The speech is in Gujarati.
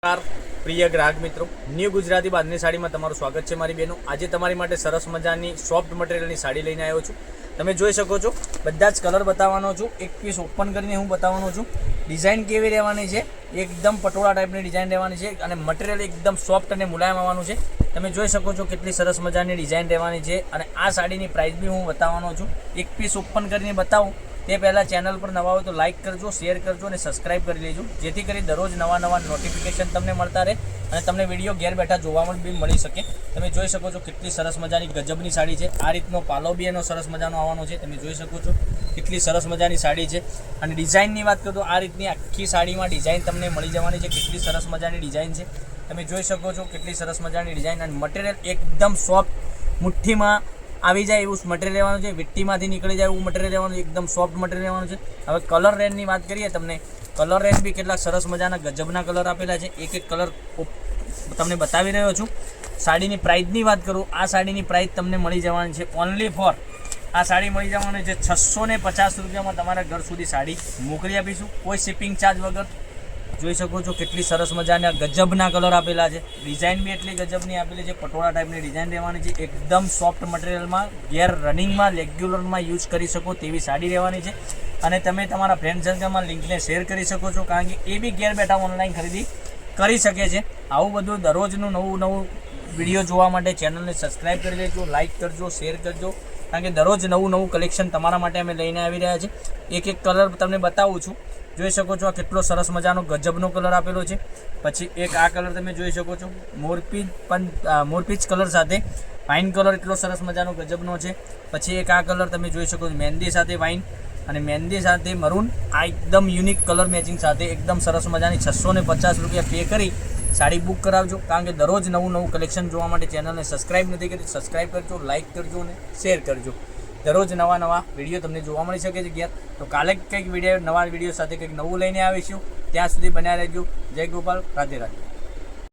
પ્રિય ગ્રાહક મિત્રો, ન્યૂ ગુજરાતી બાંધણી સાડીમાં તમારું સ્વાગત છે મારી બહેનો। આજે તમારી માટે સરસ મજાની સોફ્ટ મટીરિયલની સાડી લઈને આવ્યો છું। તમે જોઈ શકો છો, બધા જ કલર બતાવવાનો છું। એક પીસ ઓપન કરીને હું બતાવવાનો છું। ડિઝાઇન કેવી રહેવાની છે, એકદમ પટોળા ટાઈપની ડિઝાઇન રહેવાની છે અને મટીરિયલ એકદમ સોફ્ટ અને મુલાયમ આવવાનું છે। તમે જોઈ શકો છો કેટલી સરસ મજાની ડિઝાઇન રહેવાની છે અને આ સાડીની પ્રાઇસ બી હું બતાવવાનો છું। એક પીસ ઓપન કરીને બતાવું તે પહેલાં ચેનલ પર નવા હોય તો લાઇક કરજો, શેર કરજો અને સબસ્ક્રાઇબ કરી લેજો, જેથી કરી દરરોજ નવા નોટિફિકેશન તમને મળતા રહે અને તમને વિડીયો ઘેર બેઠા જોવામાં બી મળી શકે। તમે જોઈ શકો છો કેટલી સરસ મજાની ગજબની સાડી છે। આ રીતનો પાલો બી એનો સરસ મજાનો આવવાનો છે। તમે જોઈ શકો છો કેટલી સરસ મજાની સાડી છે અને ડિઝાઇનની વાત કરું તો આ રીતની આખી સાડીમાં ડિઝાઇન તમને મળી જવાની છે। કેટલી સરસ મજાની ડિઝાઇન છે, તમે જોઈ શકો છો કેટલી સરસ મજાની ડિઝાઇન અને મટીરિયલ એકદમ સોફ્ટ, મુઠ્ઠીમાં આવી જાય એવું મટીરિયલ રહેવાનું છે। વિટ્ટીમાંથી નીકળી જાય એવું મટીરિયલ રહેવાનું છે, એકદમ સોફ્ટ મટીરિયલ રહેવાનું છે। હવે કલર રેન્જની વાત કરીએ, તમને કલર રેન્જ બી કેટલાક સરસ મજાના ગજબના કલર આપેલા છે। એક એક કલર તમને બતાવી રહ્યો છું। સાડીની પ્રાઇસની વાત કરું, આ સાડીની પ્રાઇસ તમને મળી જવાની છે ઓનલી ફોર, આ સાડી મળી જવાની છે 650 રૂપિયામાં તમારા ઘર સુધી સાડી મોકલી આપીશું, કોઈ શિપિંગ ચાર્જ વગર। જોઈ શકો છો કેટલી સરસ મજાના ગજબના કલર આપેલા છે। ડિઝાઇન બી એટલી ગજબની આપેલી છે, પટોળા ટાઈપની ડિઝાઇન રહેવાની છે। એકદમ સોફ્ટ મટીરિયલમાં ગેર રનિંગમાં રેગ્યુલરમાં યુઝ કરી શકો તેવી સાડી રહેવાની છે અને તમે તમારા ફ્રેન્ડ સર્કલમાં લિંકને શેર કરી શકો છો, કારણ કે એ બી ઘેર બેઠા ઓનલાઈન ખરીદી કરી શકે છે। આવું બધું દરરોજનું નવું વિડીયો જોવા માટે ચેનલને સબસ્ક્રાઈબ કરી લેજો, લાઇક કરજો, શેર કરજો, કારણ કે દરરોજ નવું કલેક્શન તમારા માટે અમે લઈને આવી રહ્યા છીએ। એક એક કલર તમને બતાવું છું। જોઈ શકો છો આ કેટલો સરસ મજાનો ગજબનો કલર આપેલો છે। પછી એક આ કલર તમે જોઈ શકો છો, મોરપીચ કલર સાથે વાઇન કલર એટલો સરસ મજાનો ગજબનો છે। પછી એક આ કલર તમે જોઈ શકો છો, મહેંદી સાથે વાઇન અને મહેંદી સાથે મરૂન, આ એકદમ યુનિક કલર મેચિંગ સાથે એકદમ સરસ મજાની 650 રૂપિયા પે કરી સાડી બુક કરાવજો, કારણ કે દરરોજ નવું કલેક્શન જોવા માટે ચેનલને સબસ્ક્રાઈબ નથી કરી, સબસ્ક્રાઈબ કરજો, લાઇક કરજો અને શેર કરજો। દરરોજ નવા વિડીયો તમને જોવા મળી શકે છે ઘેર। તો કાલે કંઈક નવા વિડીયો સાથે કંઈક નવું લઈને આવીશું, ત્યાં સુધી બન્યા રહેજો। જય ગોપાલ, રાધે રાધે।